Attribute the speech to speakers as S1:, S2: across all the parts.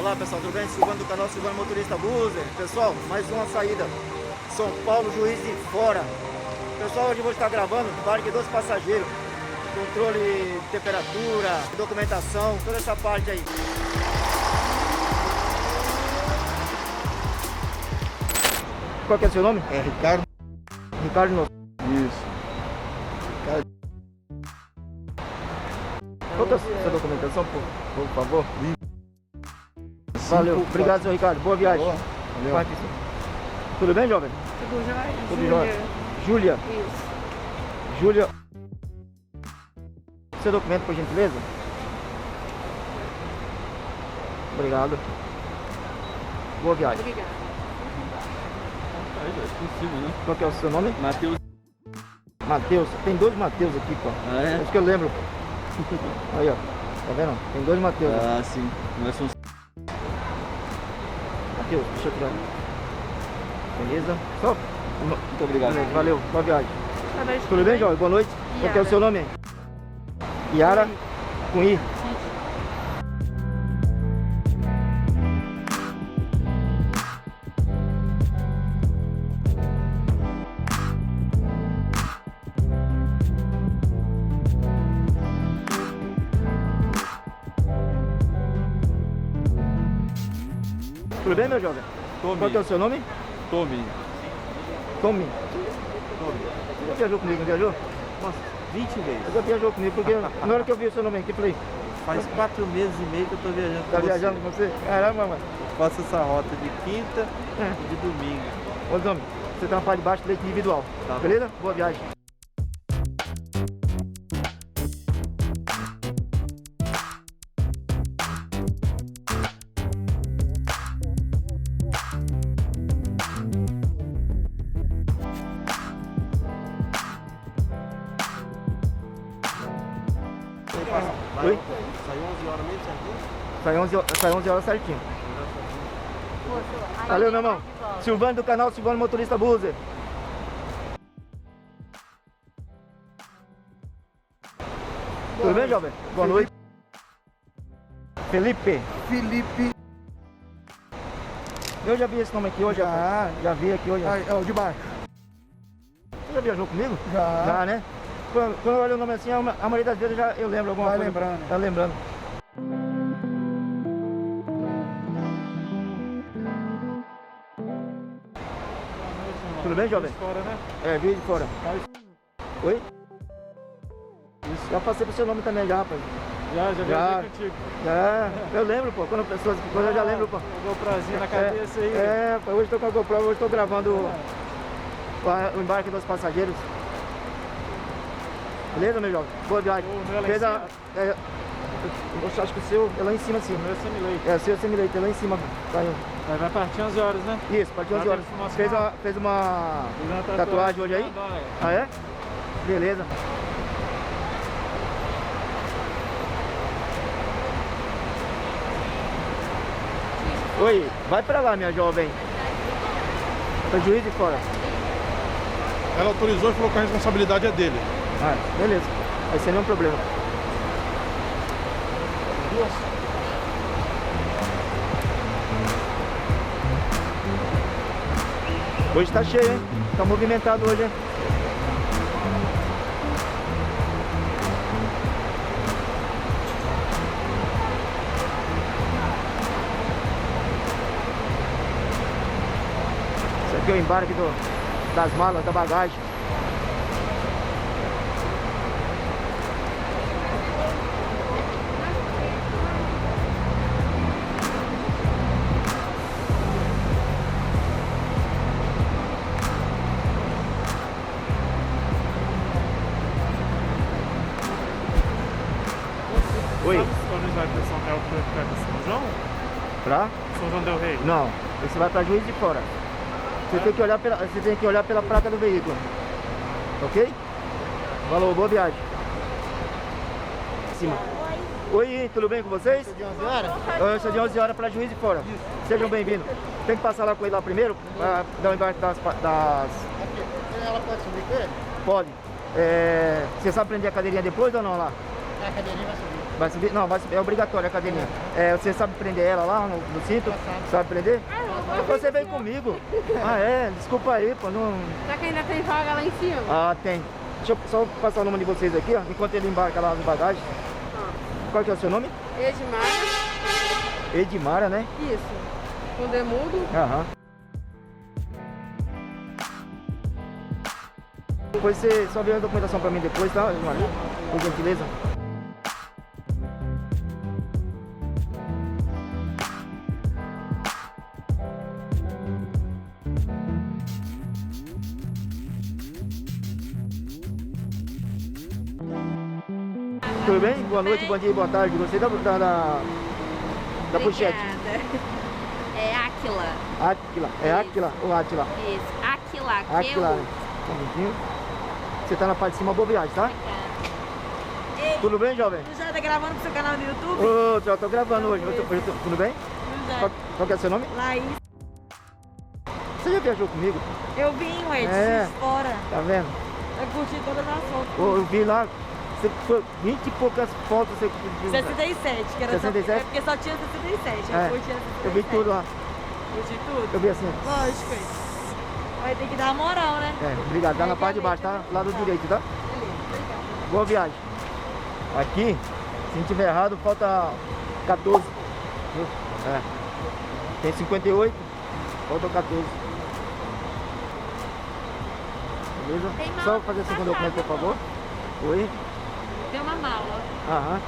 S1: Olá pessoal, tudo bem? Silvano do canal Silvano Motorista Buser. Pessoal, mais uma saída. São Paulo, Juiz de Fora. Pessoal, hoje eu vou estar gravando embarque dos passageiros. Controle de temperatura, documentação, toda essa parte aí. Qual que é o seu nome?
S2: É Ricardo.
S1: Ricardo Nosso.
S2: Isso. Ricardo.
S1: Qual que é a sua documentação, por favor? Valeu, obrigado, seu Ricardo. Boa viagem.
S2: Valeu.
S1: Parte. Tudo bem, jovem?
S3: Tudo jóia?
S1: Tudo jóia. Júlia.
S3: Isso.
S1: Júlia. Seu documento, por gentileza? Obrigado. Boa viagem.
S3: Obrigada.
S4: É possível, né?
S1: Qual que é o seu nome?
S4: Matheus.
S1: Matheus. Tem dois Matheus aqui, pô.
S4: Ah, é?
S1: Acho que eu lembro. Aí, ó. Tá vendo? Tem dois Matheus.
S4: Ah, sim. Nós somos...
S1: Matheus, deixa eu tirar. Beleza? Só?
S4: Muito obrigado.
S1: Valeu. Boa viagem.
S3: Boa noite,
S1: Tudo bem, jovem? Boa noite. Qual que é o seu nome? Yara. Com I. Tudo bem, meu jovem?
S4: Tommy.
S1: Qual que é o seu nome?
S4: Tommy.
S1: Tommy. Você já viajou comigo, não viajou?
S4: Nossa, 20 vezes.
S1: Você já viajou comigo, porque na hora que eu vi o seu nome aqui, eu falei,
S4: Faz 4 meses e meio que eu tô viajando
S1: tá
S4: com
S1: viajando com você? Caramba, mano.
S4: Eu faço essa rota de quinta e de domingo.
S1: Ô, Tommy, você tá na parte de baixo do leite individual.
S4: Tá.
S1: Beleza? Boa viagem. Oi?
S4: Saiu 11 horas mesmo, certinho?
S1: Sai 11 horas certinho. Valeu, meu irmão. Silvano do canal Silvano Motorista Buser. Tudo bem, jovem? Boa noite. Felipe. Eu já vi esse nome aqui hoje. Já vi aqui hoje.
S2: É o de baixo.
S1: Você já viajou comigo?
S2: Já.
S1: Já, né? Quando eu olho o nome assim, a maioria das vezes eu lembro alguma
S2: Vai
S1: coisa.
S2: lembrando.
S1: Tá lembrando. Tudo bem, jovem?
S4: Fora, né?
S1: É, Juiz de Fora. Oi? Isso. Já passei pro seu nome também, já, rapaz.
S4: Já
S1: Já.
S4: viajei contigo.
S1: Já, eu lembro, pô. Quando pessoas, quando eu já lembro, pô.
S4: GoProzinho na cabeça aí.
S1: É, pô, hoje tô com a GoPro, hoje tô gravando o embarque dos passageiros. Beleza, meu jovem? Boa viagem.
S4: O meu é lá em
S1: Fez
S4: cima?
S1: eu acho que o seu é lá em cima, sim.
S4: O meu é semi-leite.
S1: É, o seu é semi-leite, é lá em cima. Tá indo.
S4: Vai partir 11 horas, né?
S1: Isso, partiu 11
S4: Lá
S1: horas.
S4: dentro do nosso
S1: Fez
S4: carro.
S1: uma
S4: Fiz uma
S1: tatuagem hoje aí?
S4: Não, é.
S1: Ah, é? Beleza. Oi, vai pra lá, minha jovem. Pra Juiz de Fora.
S2: Ela autorizou e falou que a responsabilidade é dele.
S1: Ah, beleza. Vai ser nenhum problema. Hoje tá cheio, hein? Tá movimentado hoje, hein? Esse aqui é o embarque das malas, da bagagem. Oi.
S4: Sabe quando vai para São Paulo que vai ficar com São João?
S1: Pra?
S4: São João del Rei?
S1: Não, você vai pra Juiz de Fora. Você tem que olhar pela placa do veículo. Ok? Falou, boa viagem. Em cima. Oi, tudo bem com vocês?
S2: De 11 horas?
S1: Eu sou de 11 horas para Juiz de Fora. Sejam bem-vindos. Tem que passar lá com ele lá primeiro, para dar o embarque das...
S2: Ela pode subir com ele?
S1: Pode. Você sabe prender a cadeirinha depois ou não lá?
S2: A cadeirinha vai subir.
S1: Vai subir? Não, vai subir. É obrigatório a cadeirinha. É, você sabe prender ela lá no cinto? Sabe prender? Você veio comigo. Ah, é? Desculpa aí, pô. Não...
S3: Será que ainda tem vaga lá em cima?
S1: Ah, tem. Deixa eu só passar o nome de vocês aqui, ó. Enquanto ele embarca lá no bagagem. Qual que é o seu nome?
S3: Edmara.
S1: Edmara, né?
S3: Isso. Com demudo.
S1: Aham. Depois você só vê a documentação pra mim depois, tá, Edmara? Por gentileza. Tudo bem? Boa noite, bom dia, boa tarde. Gostei da pochete.
S5: É Áquila.
S1: Áquila. É Áquila ou Átila?
S5: Isso. Áquila.
S1: Áquila, né? Um minutinho. Você tá na parte de cima, boa viagem, tá?
S5: Ei,
S1: Tudo bem, jovem?
S5: tu já tá gravando pro seu canal do YouTube?
S1: Ô, já tô gravando hoje. Tudo bem?
S5: Já.
S1: Qual que é o seu nome?
S5: Laís.
S1: Você já viajou comigo?
S5: Eu vim, ué,
S1: É.
S5: de fora.
S1: Tá vendo?
S5: Eu curti todas as fotos.
S1: Eu vi lá, você foi 20 e poucas fotos. Você...
S5: 67, que era
S1: 67?
S5: Só, é porque só tinha 67.
S1: É.
S5: Eu curti a 67.
S1: Eu vi tudo lá.
S5: Curti tudo?
S1: Eu vi assim.
S5: Lógico, é. Vai ter que dar uma moral, né?
S1: É, obrigado. Tá na parte de baixo, tá? Lado direito, tá?
S5: Beleza, obrigada.
S1: Boa viagem. Aqui, se não tiver errado, falta 14. Viu? É. Tem 58, falta 14. Beleza?
S5: Tem mala
S1: Só fazer o segundo documento, por favor. Oi.
S5: Tem uma mala.
S1: Aham.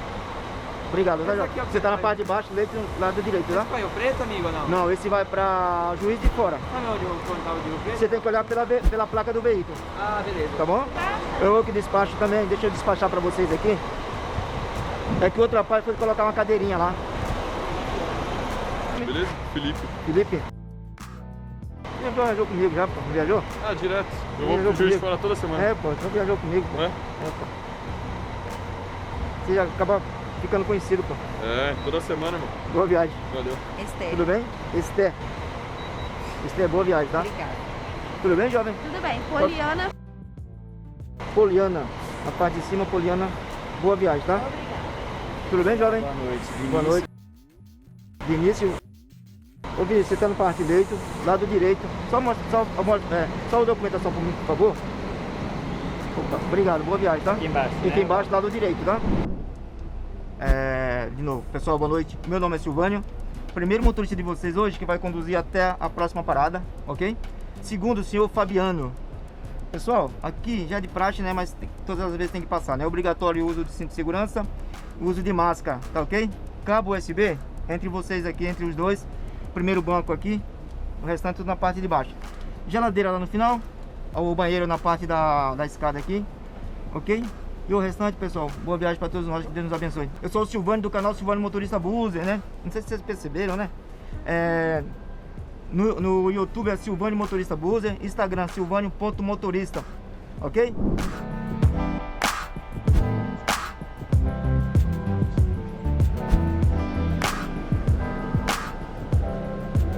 S1: Obrigado, tá,
S4: aqui, ó,
S1: você tá na
S4: vai.
S1: parte de baixo, leite lado direito, tá?
S4: Esse Rio Preto, amigo, ou não?
S1: Não, esse vai pra Juiz de Fora.
S4: Sabe onde eu contava de Rio Preto?
S1: Você tem que olhar pela placa do veículo,
S4: Ah, beleza.
S1: tá bom? Eu que despacho também, deixa eu despachar pra vocês aqui. É que o outro rapaz foi colocar uma cadeirinha lá.
S2: Beleza? Felipe.
S1: Felipe? Você viajou comigo já, pô? Não viajou?
S2: Ah, direto. Eu
S1: Viajou
S2: vou pro Juiz de
S1: comigo?
S2: Fora toda semana.
S1: É, pô, então viajou comigo, pô.
S2: Não é?
S1: É, pô. Você já acaba ficando conhecido, pô.
S2: É, toda semana, irmão.
S1: Boa viagem.
S2: Valeu.
S5: Esther.
S1: Tudo bem? Esther. Esther, boa viagem, tá?
S5: Obrigada.
S1: Tudo bem, jovem?
S3: Tudo bem. Poliana.
S1: Poliana. Na parte de cima, Poliana. Boa viagem, tá?
S5: Obrigada.
S1: Tudo bem, jovem?
S4: Boa noite, Vinícius.
S1: Boa noite. Vinícius. Ô Vinícius, você tá no parte direito, lado direito. Só a documentação por mim, por favor. Opa, obrigado, boa viagem, tá?
S4: Aqui embaixo,
S1: E aqui
S4: né?
S1: embaixo, lado direito, tá? De novo, pessoal, boa noite. Meu nome é Silvânio. Primeiro motorista de vocês hoje que vai conduzir até a próxima parada, ok? Segundo, o senhor Fabiano. Pessoal, aqui já é de praxe, né? Mas todas as vezes tem que passar, né? É obrigatório o uso de cinto de segurança, o uso de máscara, tá ok? Cabo USB entre vocês aqui, entre os dois. Primeiro banco aqui, o restante tudo na parte de baixo. Geladeira lá no final, o banheiro na parte da escada aqui, ok? E o restante, pessoal, boa viagem para todos nós, que Deus nos abençoe. Eu sou o Silvânio do canal Silvânio Motorista Buzer, né? Não sei se vocês perceberam, né? No YouTube é Silvânio Motorista Buzer, Instagram silvânio.motorista, ok?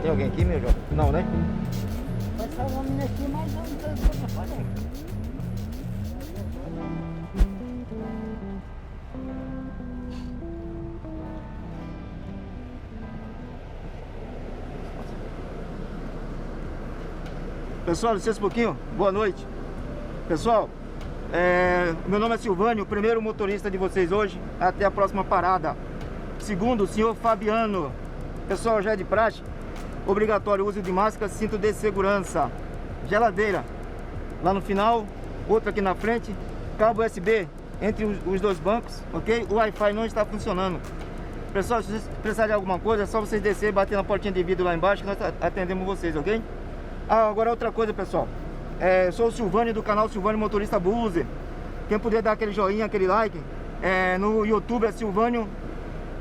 S1: Tem alguém aqui, meu jovem? Não, né?
S6: Vai estar o homem aqui, mas eu não estou falando.
S1: Pessoal, licença um pouquinho, boa noite. Pessoal, meu nome é Silvânio, o primeiro motorista de vocês hoje, até a próxima parada. Segundo, o senhor Fabiano. Pessoal, já é de praxe, obrigatório o uso de máscara, cinto de segurança. Geladeira, lá no final, outra aqui na frente, cabo USB entre os dois bancos, ok? O Wi-Fi não está funcionando. Pessoal, se vocês precisarem de alguma coisa, é só vocês descer e bater na portinha de vidro lá embaixo que nós atendemos vocês, ok? Agora outra coisa, pessoal. Eu sou o Silvânio do canal Silvânio Motorista Buzer. Quem puder dar aquele joinha, aquele like, no YouTube é Silvânio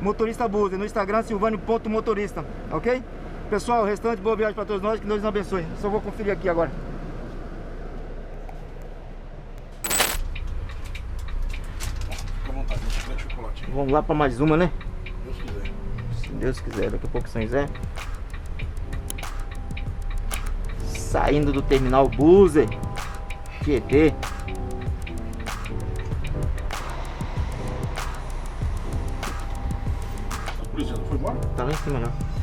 S1: Motorista Buzer, no Instagram silvânio.motorista, ok? Pessoal, o restante, boa viagem para todos nós, que Deus nos abençoe. Só vou conferir aqui agora.
S2: Fica à vontade, deixa eu dar chocolate.
S1: Vamos lá para mais uma, né?
S2: Deus quiser.
S1: Se Deus quiser, daqui a pouco São José. Saindo do terminal Buzer, Tietê. Tá lá em cima já.